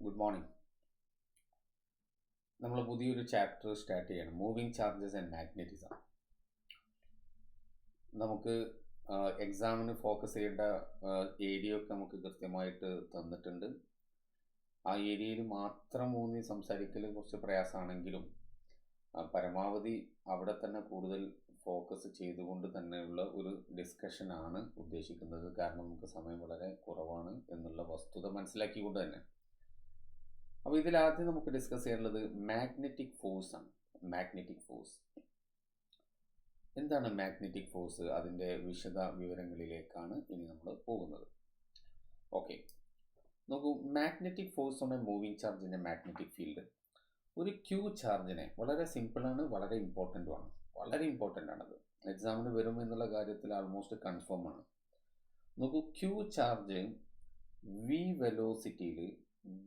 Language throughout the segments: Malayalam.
Good morning. നമ്മൾ പുതിയൊരു ചാപ്റ്റർ സ്റ്റാർട്ട് ചെയ്യണം. Moving charges and magnetism. നമുക്ക് എക്സാമിന് ഫോക്കസ് ചെയ്യേണ്ട ഏരിയ ഒക്കെ നമുക്ക് കൃത്യമായിട്ട് തന്നിട്ടുണ്ട്. ആ ഏരിയയിൽ മാത്രം ഊന്നി സംസാരിക്കൽ കുറച്ച് പ്രയാസമാണെങ്കിലും പരമാവധി അവിടെ തന്നെ കൂടുതൽ ഫോക്കസ് ചെയ്തുകൊണ്ട് തന്നെയുള്ള ഒരു ഡിസ്കഷനാണ് ഉദ്ദേശിക്കുന്നത്. കാരണം നമുക്ക് സമയം വളരെ കുറവാണ് എന്നുള്ള വസ്തുത മനസ്സിലാക്കിക്കൊണ്ട് തന്നെ. അപ്പോൾ ഇതിലാദ്യം നമുക്ക് ഡിസ്കസ് ചെയ്യാനുള്ളത് മാഗ്നറ്റിക് ഫോഴ്സ് ആണ്. മാഗ്നറ്റിക് ഫോഴ്സ് എന്താണ്? മാഗ്നറ്റിക് ഫോഴ്സ്, അതിൻ്റെ വിശദ വിവരങ്ങളിലേക്കാണ് ഇനി നമ്മൾ പോകുന്നത്. ഓക്കെ, നോക്കൂ. മാഗ്നറ്റിക് ഫോഴ്സ് ആണ് മൂവിങ് ചാർജിൻ്റെ മാഗ്നറ്റിക് ഫീൽഡ്. ഒരു ക്യൂ ചാർജിനെ വളരെ സിമ്പിളാണ്, വളരെ ഇമ്പോർട്ടൻ്റുമാണ്. വളരെ ഇമ്പോർട്ടൻ്റ് ആണത്. എക്സാമിന് വരും എന്നുള്ള കാര്യത്തിൽ ആൾമോസ്റ്റ് കൺഫേം ആണ്. നോക്കൂ, ക്യൂ ചാർജ് വി വെലോസിറ്റിയിൽ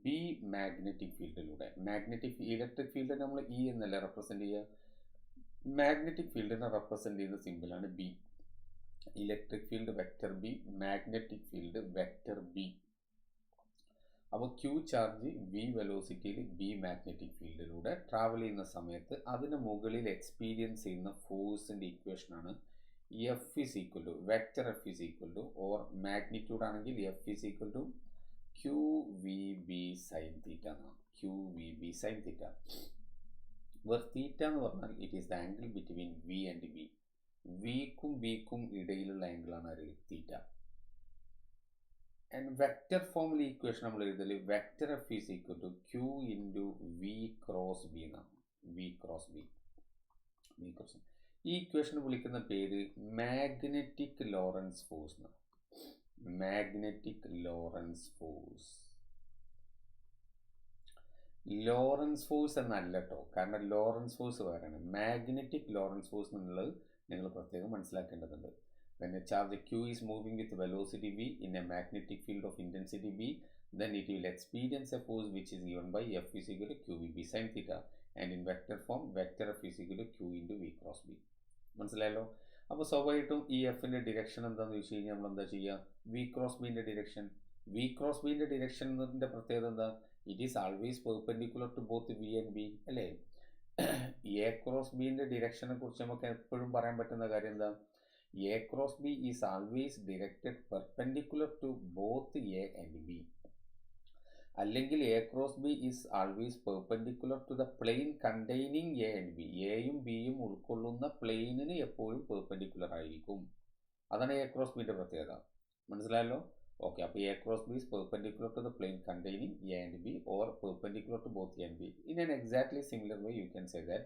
ബി മാഗ്നറ്റിക് ഫീൽഡിലൂടെ, ഇലക്ട്രിക് ഫീൽഡ് നമ്മൾ ഇ എന്നല്ല റെപ്രസെൻ്റ് ചെയ്യുക, മാഗ്നറ്റിക് ഫീൽഡിനെ റെപ്രസെൻ്റ് ചെയ്യുന്ന സിമ്പിളാണ് B. Electric field vector B, magnetic field vector B. അപ്പോൾ ക്യൂ ചാർജ് വി വെലോസിറ്റിയിൽ ബി മാഗ്നറ്റിക് ഫീൽഡിലൂടെ ട്രാവൽ ചെയ്യുന്ന സമയത്ത് അതിന് മുകളിൽ എക്സ്പീരിയൻസ് ചെയ്യുന്ന ഫോഴ്സിൻ്റെ ഇക്വേഷനാണ് F is equal to, vector F is equal to, or magnitude ആണെങ്കിൽ F is equal to Q V B sine തീറ്റ എന്നാണ്. Q V B sine theta, where theta എന്ന് പറഞ്ഞാൽ it is the angle between V and B. വിക്കും ബിക്കും ഇടയിലുള്ള ആംഗിളാണ് അത് തീറ്റ. ആൻഡ് വെക്റ്റർ ഫോമിൽ ഈക്വേഷൻ നമ്മൾ എഴുതൽ vector F is equal to Q into V cross B എന്നാണ്. V cross B. ഈ ഇക്വേഷൻ വിളിക്കുന്ന പേര് മാഗ്നറ്റിക് ലോറൻസ് ഫോഴ്സ് എന്നാണ്. Magnetic Lorentz force. Lorentz force എന്നല്ല കേട്ടോ, കാരണം ലോറൻസ് ഫോഴ്സ് വേറെയാണ്. മാഗ്നറ്റിക് ലോറൻസ് ഫോഴ്സ് എന്നുള്ളത് നിങ്ങൾ പ്രത്യേകം മനസ്സിലാക്കേണ്ടതുണ്ട്. When a charge Q is moving with velocity v in a magnetic field of intensity b, then it will experience a force which is given by F is equal to QVB sin theta, and in vector form vector F is equal to Q into V cross B. മനസ്സിലായല്ലോ? അപ്പോൾ സ്വാഭാവികമായിട്ടും ഈ എഫിൻ്റെ ഡിറക്ഷൻ എന്താണെന്ന് വെച്ച് കഴിഞ്ഞാൽ നമ്മൾ എന്താ ചെയ്യുക? വി ക്രോസ് ബീൻ്റെ ഡിറക്ഷൻ. വി ക്രോസ് ബീൻ്റെ ഡിറക്ഷൻ എന്നതിൻ്റെ പ്രത്യേകത എന്താ? It is always perpendicular to both V and B അല്ലേ? എ ക്രോസ് ബീൻ്റെ ഡിറക്ഷനെ കുറിച്ച് നമുക്ക് എപ്പോഴും പറയാൻ പറ്റുന്ന കാര്യം എന്താ? A cross B is always directed perpendicular to both A and B. അല്ലെങ്കിൽ A cross B is always perpendicular to the plane containing A and B. എയും ബിയും ഉൾക്കൊള്ളുന്ന പ്ലെയിനിന് എപ്പോഴും പെർപെൻഡിക്കുലർ ആയിരിക്കും. അതാണ് A cross Bൻ്റെ പ്രത്യേകത. മനസ്സിലായല്ലോ? ഓക്കെ, അപ്പോൾ A cross B is perpendicular to the plane containing A and B, or perpendicular to both A and B. In an exactly similar way you can say that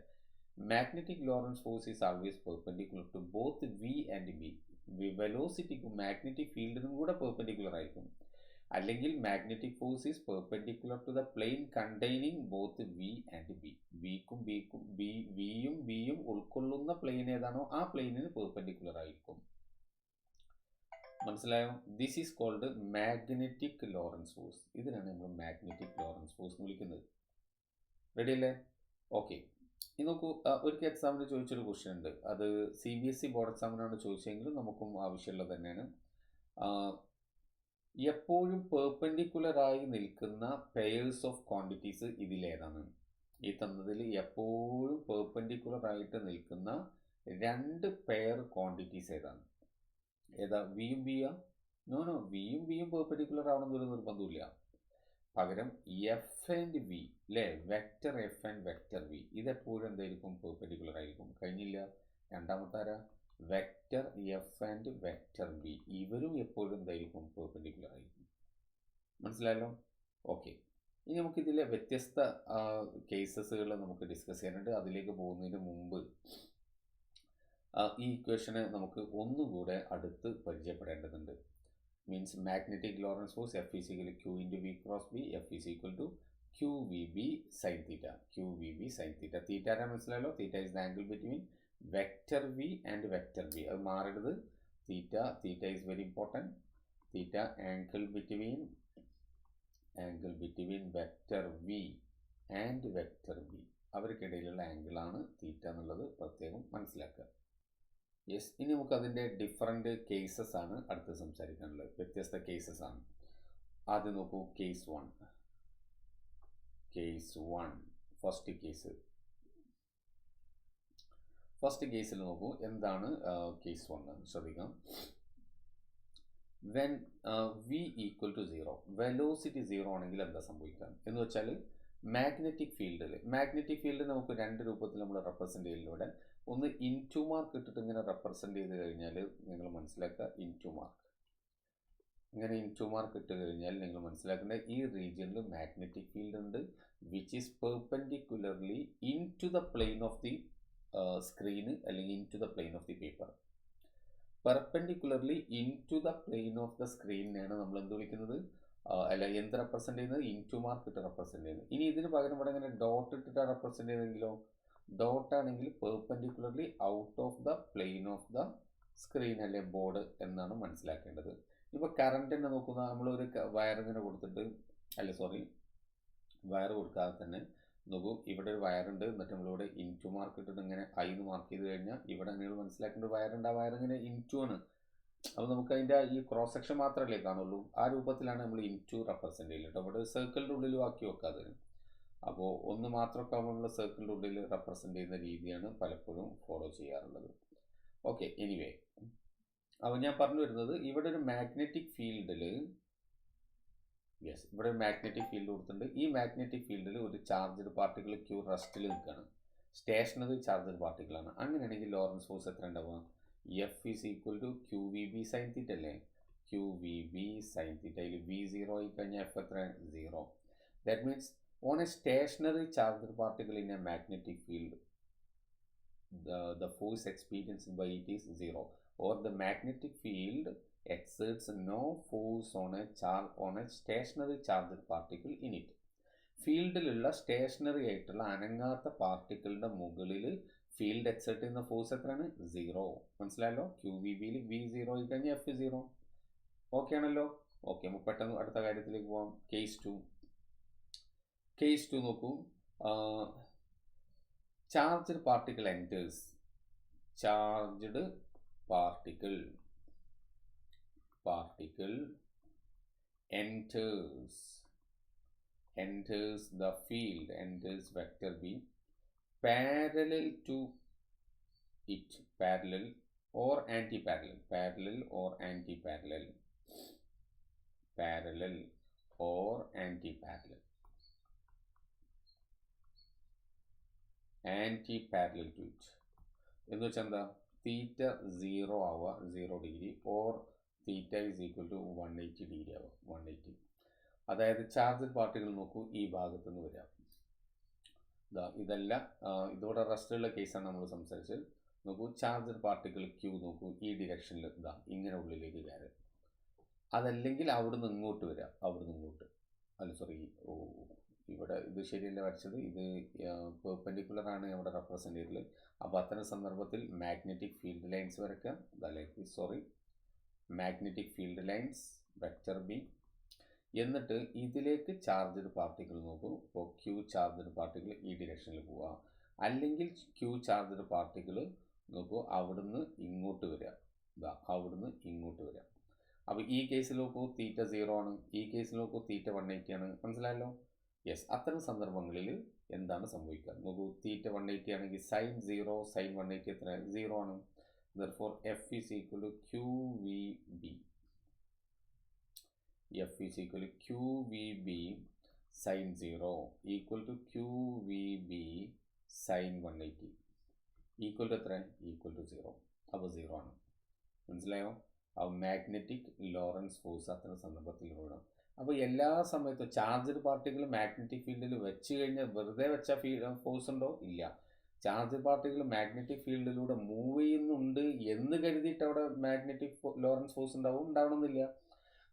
magnetic Lorentz force is always perpendicular to both V and B. വെലോസിറ്റിക്കും മാഗ്നറ്റിക് ഫീൽഡിനും കൂടെ പെർപെൻഡിക്കുലർ ആയിരിക്കും. അല്ലെങ്കിൽ magnetic force is perpendicular to the plane containing both V and B. വിയും ബിയും ഉൾക്കൊള്ളുന്ന പ്ലെയിൻ ഏതാണോ ആ പ്ലെയിനിന് പെർപെൻഡിക്കുലർ ആയിരിക്കും. മനസ്സിലായോ? This is called magnetic Lorentz force. ഇതിനാണ് നമ്മൾ മാഗ്നറ്റിക് ലോറൻസ് ഫോഴ്സ് എന്ന് വിളിക്കുന്നത്. റെഡി അല്ലേ? ഓക്കെ, ഇനി നോക്കൂ. ഒരിക്കൽ എക്സാമിന് ചോദിച്ചൊരു ക്വസ്റ്റ്യൻ ഉണ്ട്. അത് CBSE ബോർഡ് എക്സാമിനാണ് ചോദിച്ചെങ്കിലും നമുക്കും ആവശ്യമുള്ളത് തന്നെയാണ്. എപ്പോഴും പെർപെൻഡിക്കുലറായി നിൽക്കുന്ന പെയേഴ്സ് ഓഫ് ക്വാണ്ടിറ്റീസ് ഇതിലേതാണ്? ഈ തന്നതിൽ എപ്പോഴും പെർപെൻഡിക്കുലറായിട്ട് നിൽക്കുന്ന രണ്ട് പെയർ ക്വാണ്ടിറ്റീസ് ഏതാണ്? ഏതാ? വിയും ബിയാ? നോ, വിയും ബിയും പെർപെൻഡിക്കുലർ ആവണമെന്നൊരു നിർബന്ധമില്ല. പകരം എഫ് ആൻഡ് വി അല്ലേ? Vector F and vector V ഇതെപ്പോഴും എന്തായിരിക്കും? പെർപെൻഡിക്കുലർ ആയിരിക്കും. കഴിഞ്ഞില്ല. രണ്ടാമത്തെ ആരാ? Vector F and vector V. ഇവരും എപ്പോഴും എന്തായിരിക്കും? പെർപെൻഡിക്കുലർ ആയിരിക്കും. മനസ്സിലായല്ലോ? ഓക്കെ, ഇനി നമുക്കിതിലെ വ്യത്യസ്ത കേസസുകൾ നമുക്ക് ഡിസ്കസ് ചെയ്യാനുണ്ട്. അതിലേക്ക് പോകുന്നതിന് മുമ്പ് ഈ ഇക്വേഷനെ നമുക്ക് ഒന്നുകൂടെ അടുത്ത് പരിചയപ്പെടേണ്ടതുണ്ട്. Means magnetic Lorentz force F is equal to Q into V cross B. F is equal to QVB sin theta. QVB sin theta. Theta ആരാ? മനസ്സിലായല്ലോ? Theta is the angle between vector V and vector B. അത് മാറരുത്. Theta is very important. Theta angle between vector V and vector B. അവർക്കിടയിലുള്ള ആംഗിളാണ് തീറ്റ എന്നുള്ളത് പ്രത്യേകം മനസ്സിലാക്കുക. യെസ്, ഇനി നമുക്ക് അതിൻ്റെ ഡിഫറെൻറ്റ് കേസസ് ആണ് അടുത്ത് സംസാരിക്കാനുള്ളത്. വ്യത്യസ്ത കേസസ് ആണ്. ആദ്യം നോക്കൂ, കേസ് 1. കേസ് 1. ഫസ്റ്റ് കേസിൽ നോക്കൂ എന്താണ് കേസ് 1 ശ്രദ്ധിക്കാം. When v equal to 0, velocity 0 ആണെങ്കിൽ എന്താ സംഭവിക്കുക എന്ന് വെച്ചാൽ മാഗ്നറ്റിക് ഫീൽഡ് നമുക്ക് രണ്ട് രൂപത്തിൽ നമ്മൾ റെപ്രസെൻ്റ് ചെയ്യുന്നതിലൂടെ ഒന്ന് ഇൻറ്റു മാർക്ക് ഇട്ടിട്ട് ഇങ്ങനെ റെപ്രസെൻ്റ് ചെയ്ത് കഴിഞ്ഞാൽ നിങ്ങൾ മനസ്സിലാക്കുക ഇൻറ്റു മാർക്ക് ഇട്ട് കഴിഞ്ഞാൽ നിങ്ങൾ മനസ്സിലാക്കേണ്ട ഈ റീജിയനിൽ മാഗ്നറ്റിക് ഫീൽഡ് ഉണ്ട് which is perpendicularly into the plane of the screen അല്ലെങ്കിൽ into the plane of the paper. Perpendicularly into the plane of the സ്ക്രീനിനെയാണ് നമ്മൾ എന്ത് വിളിക്കുന്നത്, അല്ല എന്ത് റെപ്രസെൻ്റ് ചെയ്യുന്നത്, ഇൻറ്റു മാർക്ക് ഇട്ട് റെപ്രസെൻ്റ് ചെയ്യുന്നത്. ഇനി ഇതിന് പകരം ഇവിടെ ഇങ്ങനെ ഡോട്ട് ഇട്ടിട്ട് റെപ്രസെൻ്റ് ചെയ്തെങ്കിലോ, ഡോട്ട് ആണെങ്കിൽ perpendicularly out of the plane of the screen അല്ലെ ബോർഡ് എന്നാണ് മനസ്സിലാക്കേണ്ടത്. ഇപ്പോൾ കറണ്ടിനെ നോക്കുന്ന നമ്മളൊരു വയറിങ്ങനെ കൊടുത്തിട്ട് വയർ കൊടുക്കാതെ തന്നെ നോക്കൂ ഇവിടെ ഒരു വയറുണ്ട്, എന്നിട്ട് നമ്മളിവിടെ ഇൻറ്റു മാർക്ക് ഇട്ടിട്ട് ഇങ്ങനെ ഐന്ന് മാർക്ക് ചെയ്ത് കഴിഞ്ഞാൽ ഇവിടെ നിങ്ങൾ മനസ്സിലാക്കേണ്ട വയറുണ്ട്, ആ വയറിങ്ങനെ ഇൻറ്റു ആണ്. അപ്പോൾ നമുക്ക് അതിൻ്റെ ഈ ക്രോസ് സെക്ഷൻ മാത്രമല്ലേ കാണുള്ളൂ, ആ രൂപത്തിലാണ് നമ്മൾ ഇൻറ്റു റെപ്രസെൻ്റ് ചെയ്യുന്നത് കേട്ടോ. ഇവിടെ സർക്കിളിൻ്റെ ഉള്ളിൽ ആക്കി വെക്കാതെ, അപ്പോൾ ഒന്ന് മാത്രമൊക്കെ നമ്മൾ സർക്കിളിൻ്റെ ഉള്ളിൽ റെപ്രസെൻ്റ് ചെയ്യുന്ന രീതിയാണ് പലപ്പോഴും ഫോളോ ചെയ്യാറുള്ളത്. ഓക്കെ, എനിവേ അപ്പോൾ ഞാൻ പറഞ്ഞു വരുന്നത് ഇവിടെ ഒരു മാഗ്നറ്റിക് ഫീൽഡിൽ ഇവിടെ ഒരു മാഗ്നറ്റിക് ഫീൽഡ് കൊടുത്തിട്ടുണ്ട്. ഈ മാഗ്നറ്റിക് ഫീൽഡിൽ ഒരു ചാർജ്ഡ് പാർട്ടിക്കിൾ ക്യൂ റെസ്റ്റിൽ നിൽക്കുകയാണ്, സ്റ്റേഷനറി ചാർജ്ഡ് പാർട്ടിക്കിളാണ്. അങ്ങനെയാണെങ്കിൽ ലോറൻസ് ഫോഴ്സ് എത്ര ഉണ്ടാവുക, F is equal to Q V B sine theta അല്ലേ, ക്യൂ വി ബി സൈൻ തീറ്റയിൽ വി 0 ആയി കഴിഞ്ഞാൽ എഫ് എത്ര 0. That means on a stationary charged particle in a magnetic field the force experienced by it is 0, or the magnetic field exerts no force on a stationary charged particle in it. ഫീൽഡിലുള്ള സ്റ്റേഷനറി ആയിട്ടുള്ള അനങ്ങാത്ത പാർട്ടിക്കിളിൻ്റെ മുകളിൽ ഫീൽഡ് എക്സെർട്ട് ചെയ്യുന്ന ഫോഴ്സ് എത്രയാണ് 0. മനസ്സിലായല്ലോ, ക്യൂ വി ബിയിൽ വി 0 ആയി കഴിഞ്ഞാൽ എഫ് 0. ഓക്കെ ആണല്ലോ. ഓക്കെ, പെട്ടെന്ന് അടുത്ത കാര്യത്തിലേക്ക് പോവാം. കേസ് 2 നോക്കൂ. Charged particle enters the field, enters vector B parallel to it, parallel or anti-parallel, anti-parallel to it എന്ന് വെച്ചാൽ എന്താ, തീറ്റ 0 ആവുക 0 degree, or theta is equal to 180 degree ആവുക 180. അതായത് ചാർജ്ഡ് പാർട്ടികൾ നോക്കൂ ഈ ഭാഗത്തു നിന്ന് വരാം, ഇതല്ല ഇതോടെ റെസ്റ്റുള്ള കേസാണ് നമ്മൾ സംസാരിച്ചത്. നോക്കൂ ചാർജ്ഡ് പാർട്ടിക്കിൾ ക്യൂ നോക്കൂ ഈ ഡിറക്ഷനിൽ ഇങ്ങനെ ഉള്ളിലേക്ക് കയറും. അതല്ലെങ്കിൽ അവിടുന്ന് ഇങ്ങോട്ട് വരാം, ഇവിടെ ഇത് ശരിയല്ല വരച്ചത്, ഇത് പെർപെൻഡിക്കുലർ ആണ് ഇവിടെ റെപ്രസെൻ്റ് ചെയ്തത്. അപ്പോൾ അത്തരം സന്ദർഭത്തിൽ മാഗ്നറ്റിക് ഫീൽഡ് ലൈൻസ് വരയ്ക്കാം, magnetic field lines vector B. എന്നിട്ട് ഇതിലേക്ക് ചാർജ്ഡ് പാർട്ടിക്കിൾ നോക്കൂ. ഇപ്പോൾ ക്യൂ ചാർജ്ഡ് പാർട്ടിക്കിൾ ഈ ഡിറക്ഷനിൽ പോവുക, അല്ലെങ്കിൽ ക്യൂ ചാർജ്ഡ് പാർട്ടിക്കിൾ നോക്കൂ അവിടുന്ന് ഇങ്ങോട്ട് വരാം, അപ്പോൾ ഈ കേസിൽ നോക്കൂ തീറ്റ 0 ആണ്, ഈ കേസിൽ നോക്കൂ തീറ്റ 180 ആണ്. മനസ്സിലായല്ലോ. യെസ്, അത്തരം സന്ദർഭങ്ങളിൽ എന്താണ് സംഭവിക്കുക നോക്കൂ. തീറ്റ 180 ആണെങ്കിൽ സൈൻ 0 സൈൻ 180 എത്ര 0 ആണ്. therefore f is equal to qvb, sin 0 equal to qvb sin 180 equal to എത്ര 0. അപ്പോൾ 0 ആണ്. മനസ്സിലായോ. മാഗ്നറ്റിക് ലോറൻസ് ഫോഴ്സ് അത്തരം സന്ദർഭത്തിൽ വേണം. അപ്പോൾ എല്ലാ സമയത്തും ചാർജ്ഡ് പാർട്ടിക്കിൾ മാഗ്നറ്റിക് ഫീൽഡിൽ വെച്ച് കഴിഞ്ഞാൽ വെറുതെ വെച്ച ഫോഴ്സ് ഉണ്ടോ, ഇല്ല. ചാർജ്ഡ് പാർട്ടിക്കിൾ മാഗ്നറ്റിക് ഫീൽഡിലൂടെ മൂവ് ചെയ്യുന്നുണ്ട് എന്ന് കരുതിയിട്ട് അവിടെ മാഗ്നറ്റിക് ലോറൻസ് ഫോഴ്സ് ഉണ്ടാവണമെന്നില്ല.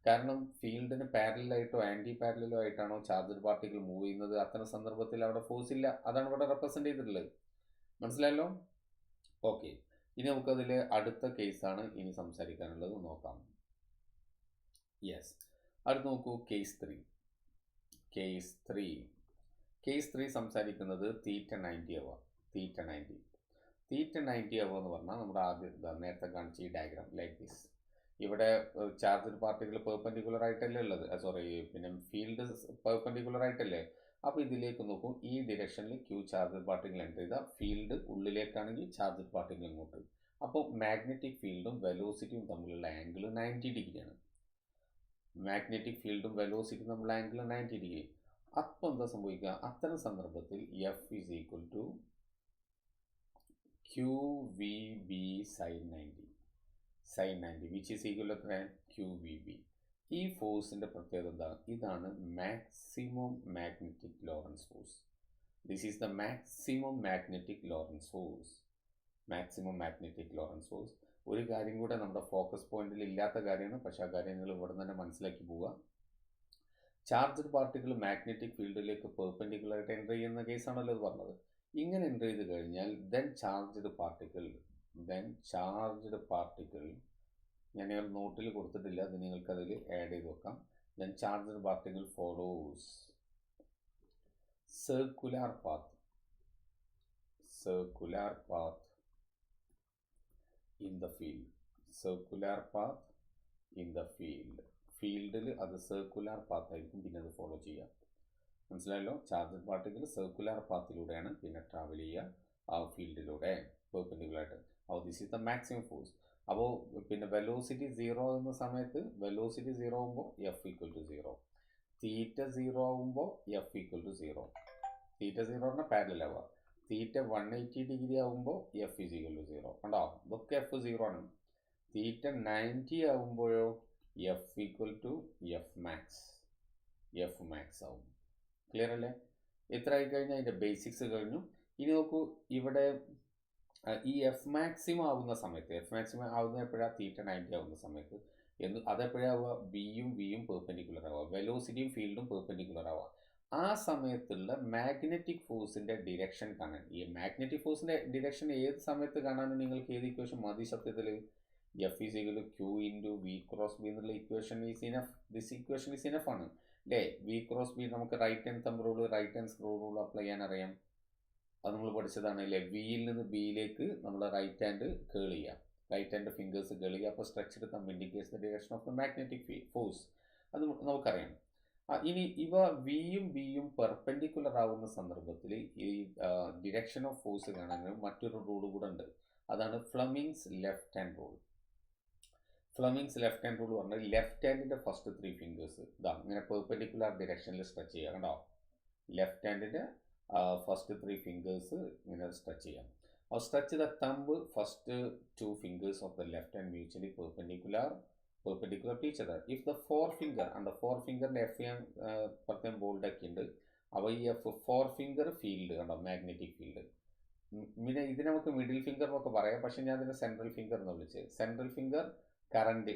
കാരണം ഫീൽഡിന് പാരലായിട്ടോ ആൻറ്റി പാരലോ ആയിട്ടാണോ ചാർജ്ഡ് പാർട്ടിക്കിൾ മൂവ് ചെയ്യുന്നത്, അത്തരം സന്ദർഭത്തിൽ അവിടെ ഫോഴ്സ് ഇല്ല. അതാണ് ഇവിടെ റെപ്രസെൻ്റ് ചെയ്തിട്ടുള്ളത്. മനസ്സിലായല്ലോ. ഓക്കെ, ഇനി നമുക്കതിൽ അടുത്ത കേസാണ് ഇനി സംസാരിക്കാനുള്ളത്, നോക്കാം. യെസ്, അടുത്ത് നോക്കൂ കേസ് 3 സംസാരിക്കുന്നത് തീറ്റ 90 ആവുക. തീറ്റ 90 ആവുക എന്ന് പറഞ്ഞാൽ നമ്മുടെ ആദ്യം നേരത്തെ കാണിച്ച ഈ ഡയഗ്രാം ലൈക്ക് ദിസ്. ഇവിടെ ചാർജ്ഡ് പാർട്ടിക്കിൾ പെർപെൻഡിക്കുലർ ആയിട്ടല്ലേ ഉള്ളത്, പിന്നെ ഫീൽഡ് പെർപെൻഡിക്കുലർ ആയിട്ടല്ലേ. അപ്പോൾ ഇതിലേക്ക് നോക്കൂ, ഈ ഡിറക്ഷനിൽ ക്യൂ ചാർജഡ് പാർട്ടിക്കിൾ എൻ്റർ ചെയ്താൽ ഫീൽഡ് ഉള്ളിലേക്കാണെങ്കിൽ ചാർജഡ് പാർട്ടിക്കിൾ ഇങ്ങോട്ട്. അപ്പോൾ മാഗ്നറ്റിക് ഫീൽഡും വെലോസിറ്റിയും തമ്മിലുള്ള ആംഗിൾ 90 ഡിഗ്രിയാണ്. മാഗ്നറ്റിക് ഫീൽഡും വെലോസിറ്റിയും തമ്മിലുള്ള ആംഗിൾ 90 ഡിഗ്രി. അപ്പോൾ എന്താ സംഭവിക്കുക? അത്തരം സന്ദർഭത്തിൽ F is equal to Q V B sine 90 which is equal എത്ര? Q V B. ഈ ഫോഴ്സിൻ്റെ പ്രത്യേകത എന്താ? ഇതാണ് maximum magnetic Lorentz force. This is the maximum magnetic Lorentz force. Maximum magnetic Lorentz force. ഒരു കാര്യം കൂടെ നമ്മുടെ ഫോക്കസ് പോയിന്റിൽ ഇല്ലാത്ത കാര്യമാണ്, പക്ഷേ ആ കാര്യം നിങ്ങൾ ഇവിടെ തന്നെ മനസ്സിലാക്കി പോവുക. ചാർജ്ഡ് പാർട്ടിക്കിൾ മാഗ്നറ്റിക് ഫീൽഡിലേക്ക് പെർപെൻഡിക്കുലറായിട്ട് എൻ്റർ ചെയ്യുന്ന കേസാണല്ലോ ഇത് പറഞ്ഞത്. ഇങ്ങനെ എൻ്റർ ചെയ്ത് കഴിഞ്ഞാൽ ദെൻ ചാർജ്ഡ് പാർട്ടിക്കിൾ ഞാൻ നോട്ടിൽ കൊടുത്തിട്ടില്ല, അത് നിങ്ങൾക്കതിൽ ആഡ് ചെയ്ത് വെക്കാം. Then charged particle follows circular path in the field. ഫീൽഡിൽ അത് സർക്കുലർ പാത്തായിരിക്കും പിന്നെ അത് ഫോളോ ചെയ്യുക. മനസ്സിലായല്ലോ? ചാർജ്ഡ് പാർട്ടിക്കിൾ സർക്കുലർ പാത്തിലൂടെയാണ് പിന്നെ ട്രാവൽ ചെയ്യുക ആ ഫീൽഡിലൂടെ പെർപെൻഡിക്കുലറായിട്ട്. അപ്പോൾ this is the maximum force. അപ്പോൾ പിന്നെ വെലോസിറ്റി 0 ആകുന്ന സമയത്ത് വെലോസിറ്റി 0 ആകുമ്പോൾ എഫ് ഈക്വൽ ടു 0, തീറ്റ 0 ആകുമ്പോൾ എഫ് ഈക്വൽ ടു 0. തീറ്റ 0 പറഞ്ഞാൽ പാരലൽ ആവുക. തീറ്റ 180 ഡിഗ്രി ആകുമ്പോൾ എഫ് ഈസ് ഈക്വൽ ടു 0. കണ്ടോ? ഇതൊക്കെ എഫ് 0 ആണ്. തീറ്റ 90 ആകുമ്പോഴോ F equal to F max ആവും. ക്ലിയർ അല്ലേ? ഇത്ര ആയിക്കഴിഞ്ഞാൽ അതിൻ്റെ ബേസിക്സ് കഴിഞ്ഞു. ഇനി നോക്കൂ, ഇവിടെ ഈ എഫ് മാക്സിമം ആവുന്ന സമയത്ത്, എഫ് മാക്സിമം ആവുന്ന എപ്പോഴാണ്? തീറ്റ 90 ആവുന്ന സമയത്ത്. അതെപ്പോഴാവുക? വിയും പെർപെൻഡിക്കുലർ ആവുക, വെലോസിറ്റിയും ഫീൽഡും പെർപെൻഡിക്കുലർ ആവുക. ആ സമയത്തുള്ള മാഗ്നറ്റിക് ഫോഴ്സിൻ്റെ ഡിറക്ഷൻ കാണാൻ, ഈ മാഗ്നറ്റിക് ഫോഴ്സിൻ്റെ ഡിറക്ഷൻ ഏത് സമയത്ത് കാണാനും നിങ്ങൾക്ക് ഏത് ഇക്വേഷൻ മതി സത്യത്തിൽ? F is equal to Q into V cross B എന്നുള്ള equation is enough. This equation is enough ആണ് അല്ലേ? വി ക്രോസ് ബി നമുക്ക് right hand thumb rule, right hand screw rule apply ചെയ്യാൻ അറിയാം. അത് നമ്മൾ പഠിച്ചതാണ് അല്ലേ? വിയിൽ നിന്ന് ബിയിലേക്ക് നമ്മൾ റൈറ്റ് ഹാൻഡ് കേൾ ചെയ്യുക, റൈറ്റ് ഹാൻഡ് ഫിംഗേഴ്സ് കേൾ ചെയ്യുക. അപ്പോൾ stretched thumb indicates the direction of the magnetic force. അത് നമുക്കറിയാം. ഇനി ഇവ വിയും ബിയും പെർപെൻഡിക്കുലർ ആവുന്ന സന്ദർഭത്തിൽ ഈ ഡിറക്ഷൻ ഓഫ് ഫോഴ്സ് കാണാൻ മറ്റൊരു റൂൾ കൂടെ ഉണ്ട്. അതാണ് Fleming's left hand rule. Fleming's left hand rule പറഞ്ഞാൽ ലെഫ്റ്റ് ഹാൻഡിൻ്റെ ഫസ്റ്റ് 3 ഫിംഗേഴ്സ് ഇതാ ഇങ്ങനെ പെർപെൻഡിക്കുലർ ഡിറക്ഷനിൽ സ്ട്രെച്ച് ചെയ്യുക. കണ്ടോ? ലെഫ്റ്റ് ഹാൻഡിൻ്റെ ഫസ്റ്റ് 3 ഫിംഗേഴ്സ് ഇങ്ങനെ സ്ട്രെച്ച് ചെയ്യാം. Stretch the thumb first 2 fingers of the left hand mutually perpendicular to each other. If the forefinger and the forefingerൻ്റെ എഫ് ഞാൻ പ്രത്യേകം ബോൾഡൊക്കെ ഉണ്ട്. അപ്പോൾ ഈ എഫ് 4 ഫിംഗർ ഫീൽഡ് കണ്ടോ? Magnetic field. പിന്നെ ഇത് നമുക്ക് മിഡിൽ ഫിംഗർ എന്നൊക്കെ പറയാം, പക്ഷേ ഞാൻ അതിനെ സെൻട്രൽ ഫിംഗർ എന്ന് വിളിച്ചത്. Central finger current.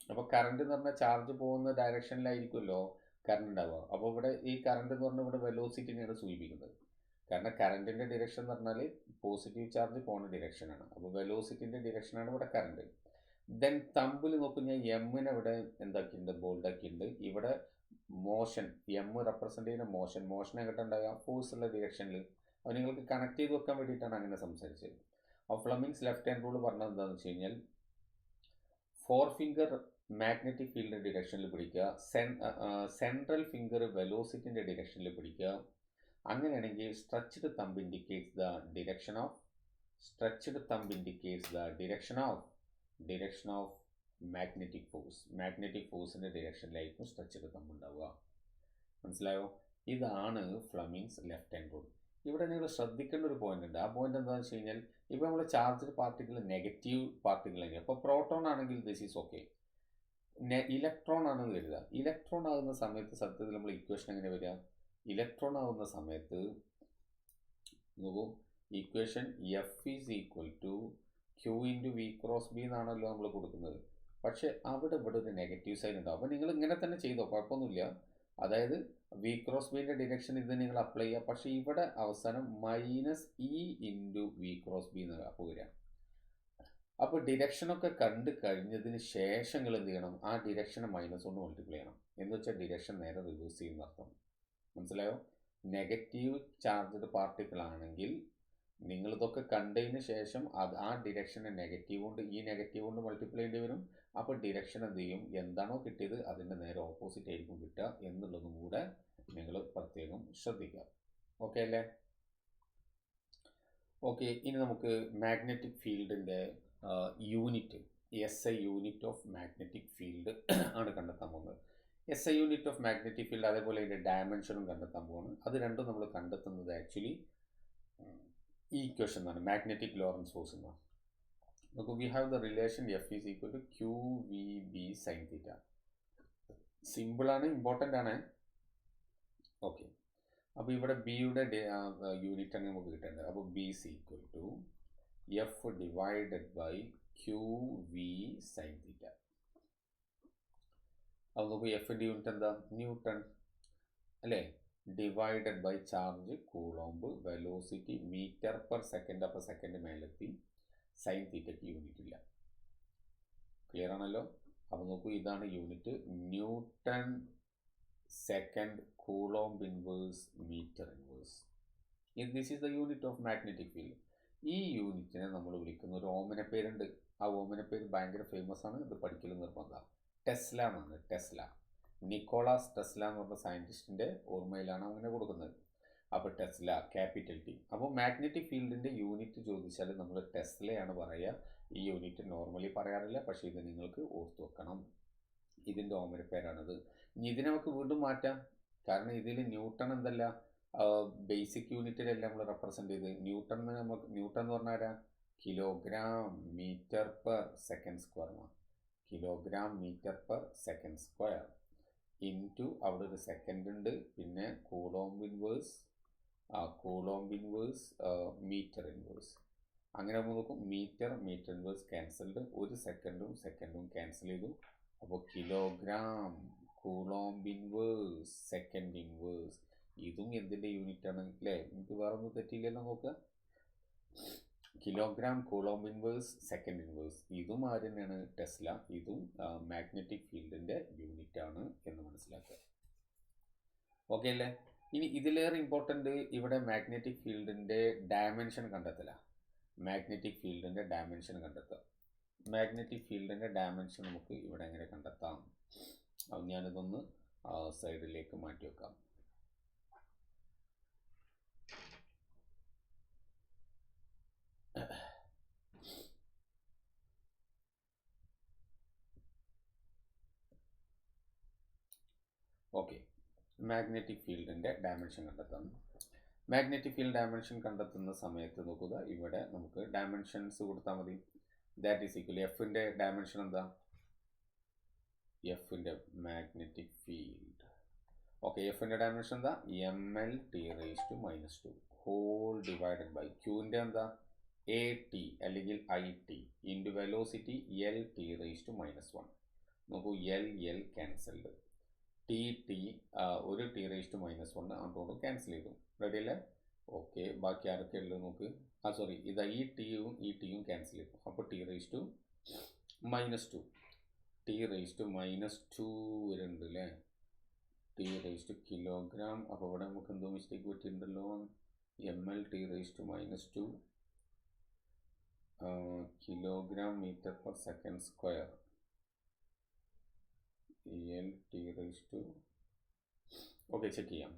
അപ്പോൾ കറണ്ട് എന്ന് പറഞ്ഞാൽ ചാർജ് പോകുന്ന ഡയറക്ഷനിലായിരിക്കുമല്ലോ കറണ്ട് ഉണ്ടാവുക. അപ്പോൾ ഇവിടെ ഈ കറണ്ട് എന്ന് പറഞ്ഞാൽ ഇവിടെ വെലോസിറ്റിനെയാണ് സൂചിപ്പിക്കുന്നത്. കാരണം കറണ്ടിൻ്റെ ഡിറക്ഷൻ എന്ന് പറഞ്ഞാൽ പോസിറ്റീവ് ചാർജ് പോകുന്ന ഡിറക്ഷനാണ്. അപ്പോൾ വെലോസിറ്റിൻ്റെ ഡിറക്ഷനാണ് ഇവിടെ കറണ്ട്. ദെൻ തമ്പിൽ നോക്കുന്ന എമ്മിനെ ഇവിടെ എന്താക്കിയിട്ടുണ്ട്? ബോൾഡാക്കിയിട്ടുണ്ട്. ഇവിടെ മോഷൻ, എം റെപ്രസെൻ്റ് ചെയ്യുന്ന മോഷൻ എങ്ങോട്ട് ഉണ്ടാകുക? ഫോഴ്സ് ഉള്ള ഡിറക്ഷനിൽ. അപ്പോൾ നിങ്ങൾക്ക് കണക്ട് ചെയ്ത് വെക്കാൻ വേണ്ടിയിട്ടാണ് അങ്ങനെ സംസാരിച്ചത്. അപ്പോൾ ഫ്ലെമിങ്സ് ലെഫ്റ്റ് ഹാൻഡ് റൂൾ പറഞ്ഞത് എന്താണെന്ന് വെച്ച് കഴിഞ്ഞാൽ 4 ഫിംഗർ മാഗ്നറ്റിക് ഫീൽഡിൻ്റെ ഡിറക്ഷനിൽ പിടിക്കുക, സെൻട്രൽ ഫിംഗർ വെലോസിറ്റിൻ്റെ ഡിറക്ഷനിൽ പിടിക്കുക. അങ്ങനെയാണെങ്കിൽ stretched thumb indicates the direction of magnetic ഫോഴ്സിൻ്റെ ഡിറക്ഷനിലായിരിക്കും സ്ട്രെച്ച്ഡ് തമ്പ് ഉണ്ടാവുക. മനസ്സിലായോ? ഇതാണ് ഫ്ലെമിങ്സ് ലെഫ്റ്റ് ഹാൻഡ് റൂൾ. ഇവിടെ നിങ്ങൾ ശ്രദ്ധിക്കേണ്ട ഒരു പോയിന്റ് ഉണ്ട്. ആ പോയിന്റ് എന്താണെന്ന് വെച്ച് കഴിഞ്ഞാൽ ഇപ്പോൾ നമ്മൾ ചാർജ്ഡ് പാർട്ടിക്കിൾ നെഗറ്റീവ് പാർട്ടിക്കിൾ ആയിരിക്കും. അപ്പോൾ പ്രോട്ടോൺ ആണെങ്കിൽ ദിസ് ഈസ് ഓക്കെ. ഇലക്ട്രോൺ ആണെന്ന് കരുതുക. ഇലക്ട്രോൺ ആകുന്ന സമയത്ത് സത്യത്തിൽ നമ്മൾ ഇക്വേഷൻ എങ്ങനെ വരിക? ഇലക്ട്രോൺ ആകുന്ന സമയത്ത് നോക്കൂ, equation F is equal to Q into V cross B എന്നാണല്ലോ നമ്മൾ കൊടുക്കുന്നത്. പക്ഷേ ഇവിടെ ഒരു നെഗറ്റീവ് സൈൻ ഉണ്ടാവും. അപ്പോൾ നിങ്ങൾ ഇങ്ങനെ തന്നെ ചെയ്തോ, കുഴപ്പമൊന്നുമില്ല. അതായത് വി ക്രോസ് ബിൻ്റെ ഡിറക്ഷൻ ഇത് നിങ്ങൾ അപ്ലൈ ചെയ്യുക. പക്ഷേ ഇവിടെ അവസാനം minus E into V cross B എന്ന് പോരുക. അപ്പോൾ ഡിറക്ഷനൊക്കെ കണ്ടു കഴിഞ്ഞതിന് ശേഷം നിങ്ങൾ എന്ത് ചെയ്യണം? ആ ഡിറക്ഷനെ -1 മൾട്ടിപ്ലൈ ചെയ്യണം. എന്ന് വെച്ചാൽ ഡിറക്ഷൻ നേരെ റിവേഴ്സ് ചെയ്യുന്ന അർത്ഥം. മനസ്സിലായോ? നെഗറ്റീവ് ചാർജ്ഡ് പാർട്ടിക്കിൾ ആണെങ്കിൽ നിങ്ങളിതൊക്കെ കണ്ടതിന് ശേഷം ആ ഡിറക്ഷനെ നെഗറ്റീവ് കൊണ്ട് മൾട്ടിപ്ലൈ ചെയ്യേണ്ടി വരും. അപ്പോൾ ഡിറക്ഷൻ എന്ത് ചെയ്യും, എന്താണോ കിട്ടിയത് അതിൻ്റെ നേരെ ഓപ്പോസിറ്റ് ആയിരിക്കും കിട്ടുക എന്നുള്ളതും കൂടെ നിങ്ങൾ പ്രത്യേകം ശ്രദ്ധിക്കുക. ഓക്കെ അല്ലേ? ഓക്കെ, ഇനി നമുക്ക് മാഗ്നറ്റിക് ഫീൽഡിൻ്റെ unit, SI unit of magnetic field ആണ് കണ്ടെത്താൻ പോകുന്നത്. SI unit of magnetic field അതേപോലെ അതിൻ്റെ ഡയമെൻഷനും കണ്ടെത്താൻ പോകുന്നത്. അത് രണ്ടും നമ്മൾ കണ്ടെത്തുന്നത് ആക്ച്വലി ഈ ഇക്വേഷൻ എന്നാണ്, മാഗ്നറ്റിക് ലോറൻസ് ഫോഴ്സ് എന്നാണ്. നോക്കൂ, we have the relation F is equal to QVB sine theta. സിമ്പിളാണ്, ഇമ്പോർട്ടൻ്റ് ആണ്. ഓക്കെ, അപ്പോൾ ഇവിടെ ബിയുടെ യൂണിറ്റ് ആണ് നമുക്ക് കിട്ടേണ്ടത്. അപ്പോൾ B is equal to F divided by QV sine theta. അപ്പോൾ നോക്കൂ, എഫിൻ്റെ യൂണിറ്റ് എന്താ, ന്യൂട്ടൺ അല്ലേ, divided by charge coulomb, velocity metre per second. അപ്പോൾ സെക്കൻഡ് മേലെത്തി, സൈൻ തീറ്റയ്ക്ക് യൂണിറ്റ് ഇല്ല. ക്ലിയർ ആണല്ലോ? അപ്പോൾ നോക്കൂ, ഇതാണ് unit, newton second coulomb inverse metre inverse. This is the unit of magnetic field. ഈ യൂണിറ്റിനെ നമ്മൾ വിളിക്കുന്ന ഒരു ഓമന പേരുണ്ട്. ആ ഓമന പേര് ഭയങ്കര ഫേമസ് ആണ്, ഇത് പഠിക്കലും നിർബന്ധമാണ്. ടെസ്ല എന്നാണ്. ടെസ്ല, നിക്കോളാസ് ടെസ്ല എന്ന് പറഞ്ഞ സയൻറ്റിസ്റ്റിൻ്റെ ഓർമ്മയിലാണ് അങ്ങനെ കൊടുക്കുന്നത്. അപ്പോൾ ടെസ്ല, ക്യാപിറ്റൽ T. അപ്പോൾ മാഗ്നറ്റിക് ഫീൽഡിൻ്റെ യൂണിറ്റ് ചോദിച്ചാൽ നമ്മൾ ടെസ്ലയാണ് പറയുക. ഈ യൂണിറ്റ് നോർമലി പറയാറില്ല, പക്ഷേ ഇത് നിങ്ങൾക്ക് ഓർത്ത് വെക്കണം. ഇതിൻ്റെ ഓമന പേരാണിത്. ഇനി ഇതിനെ നമുക്ക് വീണ്ടും മാറ്റാം, കാരണം ഇതിൽ ന്യൂട്ടൺ എന്തല്ല, ബേസിക് യൂണിറ്റിലെല്ലാം നമ്മൾ റെപ്രസെൻ്റ് ചെയ്ത് ന്യൂട്ടൺ എന്ന് പറഞ്ഞാൽ kilogram metre per second square ആണ്. Kilogram metre per second square into അവിടെ ഒരു സെക്കൻഡ് ഉണ്ട്, പിന്നെ കൂളോംബ് ഇൻവേഴ്സ് മീറ്റർ ഇൻവേഴ്സ്. അങ്ങനെ നമ്മൾ നോക്കും, മീറ്റർ ഇൻവേഴ്സ് ക്യാൻസൽഡ്, ഒരു സെക്കൻഡും ക്യാൻസൽ ചെയ്തു. അപ്പോൾ kilogram coulomb inverse second inverse. ഇതും എന്തിൻ്റെ യൂണിറ്റ് ആണ് അല്ലേ? നമുക്ക് വേറെ ഒന്നും തെറ്റിയില്ലല്ലോ. നോക്കുക, kilogram coulomb inverse second inverse. ഇതും ആര് തന്നെയാണ്, ടെസ്ല. ഇതും മാഗ്നറ്റിക് ഫീൽഡിൻ്റെ യൂണിറ്റ് ആണ് എന്ന് മനസ്സിലാക്കുക. ഓക്കെ അല്ലേ? ഇനി ഇതിലേറെ ഇമ്പോർട്ടൻ്റ് ഇവിടെ മാഗ്നറ്റിക് ഫീൽഡിൻ്റെ ഡയമെൻഷൻ കണ്ടെത്തല. മാഗ്നറ്റിക് ഫീൽഡിൻ്റെ ഡയമെൻഷൻ കണ്ടെത്തുക. മാഗ്നറ്റിക് ഫീൽഡിൻ്റെ ഡയമെൻഷൻ നമുക്ക് ഇവിടെ എങ്ങനെ കണ്ടെത്താം? ഞാനിതൊന്ന് സൈഡിലേക്ക് മാറ്റി വെക്കാം. ഓക്കെ, മാഗ്നറ്റിക് ഫീൽഡിൻ്റെ ഡയമെൻഷൻ കണ്ടെത്താം. മാഗ്നറ്റിക് ഫീൽഡ് ഡയമെൻഷൻ കണ്ടെത്തുന്ന സമയത്ത് നോക്കുക, ഇവിടെ നമുക്ക് ഡയമെൻഷൻസ് കൊടുത്താൽ മതി. ദാറ്റ് ഈസ് ഈക്വൽ എഫിൻ്റെ ഡയമെൻഷൻ എന്താ, എഫിൻ്റെ മാഗ്നറ്റിക് ഫീൽഡ്. ഓക്കെ, എഫിൻ്റെ ഡയമെൻഷൻ എന്താ, mL(T⁻²) ഹോൾ ഡിവൈഡഡ് ബൈ ക്യൂവിൻ്റെ എന്താ, AT അല്ലെങ്കിൽ IT ഇൻറ്റു വെലോസിറ്റി L(T⁻²). നോക്കൂ, L ക്യാൻസൽഡ്, TT ഒരു T⁻², അതുകൊണ്ട് ക്യാൻസൽ ചെയ്തു. റെഡി അല്ലേ? ഓക്കെ, ബാക്കി ആരൊക്കെ ഉള്ളത് നോക്ക്. സോറി, ഇതാ ഈ ടിയും ക്യാൻസൽ ചെയ്തു. അപ്പോൾ T⁻², T⁻² വരുന്നുണ്ട് അല്ലേ, T⁻, കിലോഗ്രാം. അപ്പോൾ ഇവിടെ നമുക്ക് എന്തോ മിസ്റ്റേക്ക് പറ്റിയിട്ടുണ്ടല്ലോ. mL(T⁻²) kilogram metre per second square, L(T⁻²). Okay, check ചെയ്യാം.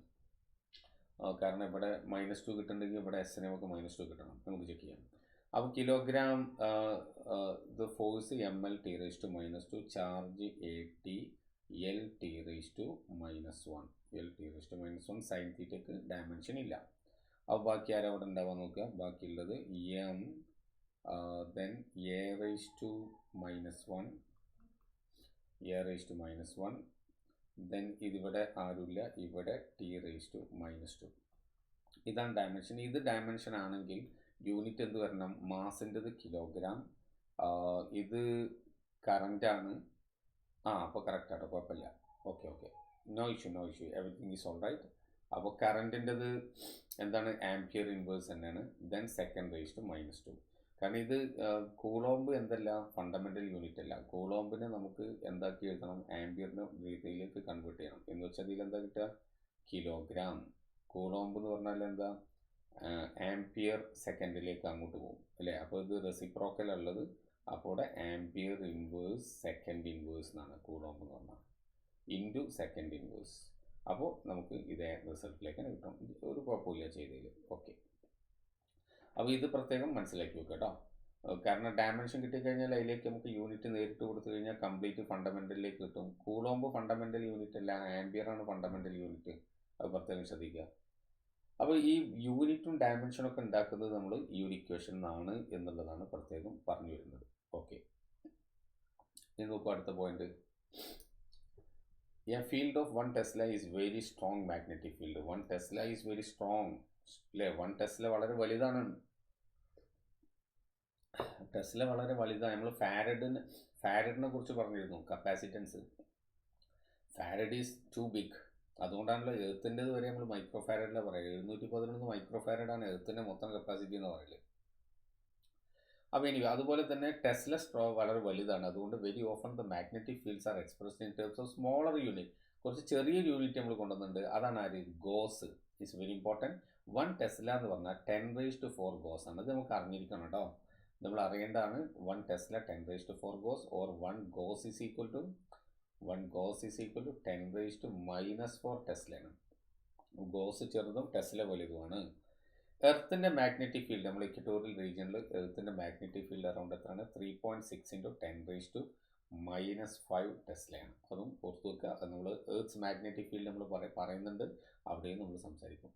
കാരണം ഇവിടെ -2 കിട്ടുന്നുണ്ടെങ്കിൽ ഇവിടെ എസ് നമുക്ക് -2 കിട്ടണം. നമുക്ക് ചെക്ക് ചെയ്യാം. അപ്പോൾ കിലോഗ്രാം ഇത് force mL(T⁻²), charge AT, L(T⁻²). Sine തീറ്റയ്ക്ക് ഡയമെൻഷൻ ഇല്ല. അപ്പോൾ ബാക്കി ആരാ അവിടെ ഉണ്ടാവാൻ നോക്കുക. ബാക്കിയുള്ളത് m, then A⁻², then ഇതിവിടെ ആരുമില്ല, ഇവിടെ T⁻². ഇതാണ് ഡയമെൻഷൻ. ഇത് ഡയമെൻഷൻ ആണെങ്കിൽ യൂണിറ്റ് എന്ത് വരണം, മാസിൻ്റെത് കിലോഗ്രാം, ഇത് കറൻ്റാണ്. അപ്പോൾ കറക്റ്റ് ആട്ടോ, കുഴപ്പമില്ല. Okay, no issue, everything is all right. അപ്പോൾ കറൻറ്റിൻ്റെത് എന്താണ്, ആംപിയർ ഇൻവേഴ്സ് തന്നെയാണ്. ദെൻ (2⁻²). കാരണം ഇത് കൂളോംബ് എന്തല്ല, ഫണ്ടമെൻ്റൽ യൂണിറ്റ് അല്ല. കൂളോംബിനെ നമുക്ക് എന്താക്കി എഴുതണം, ആംപിയറിന് രീതിയിലേക്ക് കൺവേർട്ട് ചെയ്യണം. എന്ന് വെച്ചാൽ ഇതിലെന്താ കിട്ടുക, കിലോഗ്രാം. കൂളോംബ് എന്ന് പറഞ്ഞാൽ എന്താ, ആംപിയർ സെക്കൻഡിലേക്ക് അങ്ങോട്ട് പോകും അല്ലേ. അപ്പോൾ ഇത് റെസിപ്രോക്കൽ ഉള്ളത്. അപ്പോൾ ഇവിടെ ആംപിയർ ഇൻവേഴ്സ് സെക്കൻഡ് ഇൻവേഴ്സ് എന്നാണ് കൂളോംബ് എന്ന് പറഞ്ഞാൽ, ഇൻറ്റു സെക്കൻഡ് ഇൻവേഴ്സ്. അപ്പോൾ നമുക്ക് ഇതേ റിസൾട്ടിലേക്ക് തന്നെ കിട്ടും. ഒരു കുഴപ്പമില്ല ചെയ്തതിൽ. ഓക്കെ, അപ്പോൾ ഇത് പ്രത്യേകം മനസ്സിലാക്കി വെക്കുക കേട്ടോ. കാരണം ഡയമെൻഷൻ കിട്ടിക്കഴിഞ്ഞാൽ അതിലേക്ക് നമുക്ക് യൂണിറ്റ് നേരിട്ട് കൊടുത്തു കഴിഞ്ഞാൽ കംപ്ലീറ്റ് ഫണ്ടമെൻ്റലിലേക്ക് കിട്ടും. കൂളോംബ് ഫണ്ടമെൻ്റൽ യൂണിറ്റ് അല്ല, ആംപിയറാണ് ഫണ്ടമെൻ്റൽ യൂണിറ്റ്. അത് പ്രത്യേകം ശ്രദ്ധിക്കുക. അപ്പോൾ ഈ യൂണിറ്റും ഡയമെൻഷനും ഒക്കെ ഉണ്ടാക്കുന്നത് നമ്മൾ ഈ ഒരു ഇക്വേഷൻ നിന്നാണ് എന്നുള്ളതാണ് പ്രത്യേകം പറഞ്ഞു വരുന്നത്. ഓക്കെ, ഇനി നോക്കൂ അടുത്ത point. A field of 1 Tesla is very strong magnetic field. 1 Tesla is very strong അല്ലേ? 1 ടെസ്ല വളരെ വലുതാണ്. ടെസ്ല വളരെ വലുതാണ്. നമ്മൾ ഫാരഡിനെ കുറിച്ച് പറഞ്ഞിരുന്നു, capacitance. Farad is too big. അതുകൊണ്ടാണല്ലോ എർത്തിൻ്റെത് വരെ നമ്മൾ മൈക്രോ ഫാരഡിലാണ് പറയുക. 711 മൈക്രോ ഫാരഡാണ് എർത്തിൻ്റെ മൊത്തം കപ്പാസിറ്റി എന്ന് പറയല്. അപ്പോൾ ഇനി അതുപോലെ തന്നെ ടെസ്ല വളരെ വലുതാണ്. അതുകൊണ്ട് very often the magnetic fields R expressed in terms of smaller unit. കുറച്ച് ചെറിയൊരു യൂണിറ്റ് നമ്മൾ കൊണ്ടുവന്നിട്ടുണ്ട്. അതാണ് ആര്? Goes. It's very important. 1 Tesla എന്ന് പറഞ്ഞാൽ 10⁴ ഗോസ് ആണ്. അത് നമുക്ക് അറിഞ്ഞിരിക്കണം കേട്ടോ. നമ്മൾ അറിയേണ്ടതാണ്. 1 tesla 10⁴ gauss, or 1 gauss is equal to 10⁻⁻⁴ ടെസ്ലയാണ്. ഗോസ് ചെറുതും ടെസ്ല വലുതുമാണ്. എർത്തിൻ്റെ മാഗ്നറ്റിക് ഫീൽഡ് നമ്മൾ ഇക്വറ്റോറിയൽ റീജിയനിൽ എർത്തിൻ്റെ മാഗ്നറ്റിക് ഫീൽഡ് അറൗണ്ട് എത്രയാണ്? 3.6 × 10⁻⁵ ടെസ്ലയാണ്. അതും ഓർത്ത് വെക്കുക. അത് നമ്മൾ എർത്ത്സ് മാഗ്നറ്റിക് ഫീൽഡ് നമ്മൾ പറയുന്നുണ്ട്, അവിടെയും നമ്മൾ സംസാരിക്കും.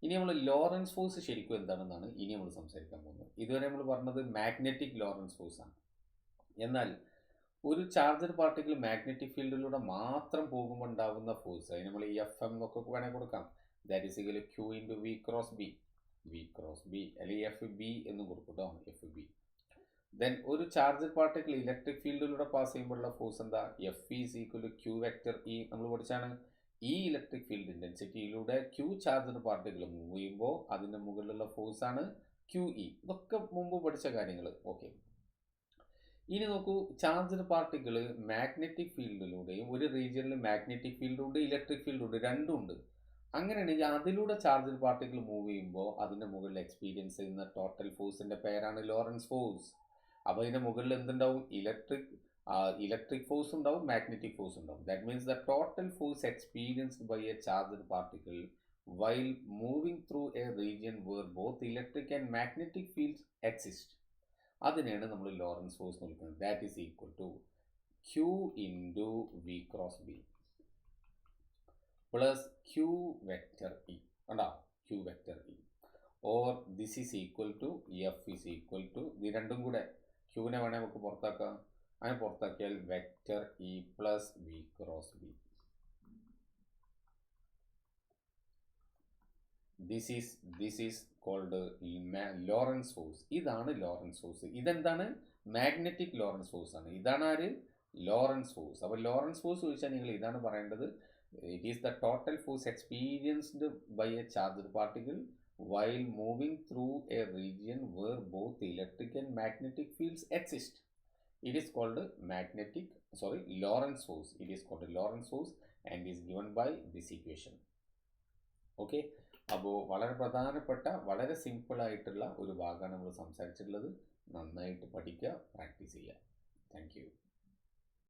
ഇനി നമ്മൾ ലോറൻസ് ഫോഴ്സ് ശരിക്കും എന്താണെന്നാണ് ഇനി നമ്മൾ സംസാരിക്കാൻ പോകുന്നത്. ഇതുവരെ നമ്മൾ പറഞ്ഞത് മാഗ്നറ്റിക് ലോറൻസ് ഫോഴ്സ് ആണ്. എന്നാൽ ഒരു ചാർജർ പാർട്ടിക്കിൾ മാഗ്നറ്റിക് ഫീൽഡിലൂടെ മാത്രം പോകുമ്പോൾ ഉണ്ടാകുന്ന ഫോഴ്സ്, അതിന് നമ്മൾ FM എന്നൊക്കെ വേണേൽ കൊടുക്കാം. ദാറ്റ് ഈസ് ഈക്വൽ Q × V × B അല്ലെങ്കിൽ FB എന്നും കൊടുക്കും കേട്ടോ, FB. ദെൻ ഒരു ചാർജർ പാർട്ടിക്കിൾ ഇലക്ട്രിക് ഫീൽഡിലൂടെ പാസ് ചെയ്യുമ്പോഴുള്ള ഫോഴ്സ് എന്താ? F is equal Q vector E. നമ്മൾ പഠിച്ചാണ് ഈ ഇലക്ട്രിക് ഫീൽഡ് ഇൻറ്റൻസിറ്റിയിലൂടെ Q ചാർജർ പാർട്ടിക്കിൾ മൂവ് ചെയ്യുമ്പോൾ അതിൻ്റെ മുകളിലുള്ള ഫോഴ്സാണ് QE. ഇതൊക്കെ മുമ്പ് പഠിച്ച കാര്യങ്ങൾ. ഓക്കെ, ഇനി നോക്കൂ, ചാർജർ പാർട്ടിക്കിൾ മാഗ്നറ്റിക് ഫീൽഡിലൂടെയും ഒരു റീജിയനിൽ മാഗ്നറ്റിക് ഫീൽഡുണ്ട് ഇലക്ട്രിക് ഫീൽഡുണ്ട്, രണ്ടും ഉണ്ട്. അങ്ങനെയാണെങ്കിൽ അതിലൂടെ ചാർജർ പാർട്ടിക്കിൾ മൂവ് ചെയ്യുമ്പോൾ അതിൻ്റെ മുകളിൽ എക്സ്പീരിയൻസ് ചെയ്യുന്ന ടോട്ടൽ ഫോഴ്സിൻ്റെ പേരാണ് ലോറൻസ് ഫോഴ്സ്. അപ്പോൾ ഇതിൻ്റെ മുകളിൽ എന്തുണ്ടാവും? ഇലക്ട്രിക് ഫോഴ്സ് ഉണ്ടാവും, മാഗ്നറ്റിക് ഫോഴ്സ് ഉണ്ടാവും. That means the total force experienced by a charged particle while moving through a region where both electric and magnetic fields exist. അതിനെയാണ് നമ്മൾ ലോറൻസ് ഫോഴ്സ് എന്ന് വിളിക്കുന്നത്. ദാറ്റ് ഈസ് ഈക്വൽ ടു Q × V × B plus Q vector E. കണ്ടോ? Q vector E. Or this is equal to F is equal to, ഇത് രണ്ടും കൂടെ Qനെ വേണേൽ നമുക്ക് പുറത്താക്കാം. അങ്ങനെ പുറത്താക്കിയാൽ vector E plus V × B. This is called Lorentz force. ഇതാണ് ലോറൻസ് ഫോഴ്സ്. ഇതെന്താണ്? മാഗ്നറ്റിക് ലോറൻസ് ഫോഴ്സ് ആണ്. ഇതാണ് ആര്? Lorentz force. അപ്പോൾ ലോറൻസ് ഫോഴ്സ് ചോദിച്ചാൽ നിങ്ങൾ ഇതാണ് പറയേണ്ടത്. It is the total force experienced by a charged particle while moving through a region where both electric and magnetic fields exist. It is called Lorentz force. It is called Lorentz force and is given by this equation. Okay, അപ്പോൾ വളരെ പ്രധാനപ്പെട്ട വളരെ സിമ്പിളായിട്ടുള്ള ഒരു ഭാഗമാണ് നമ്മൾ സംസാരിച്ചിട്ടുള്ളത്. നന്നായിട്ട് പഠിക്കുക, പ്രാക്ടീസ് ചെയ്യുക. Thank you.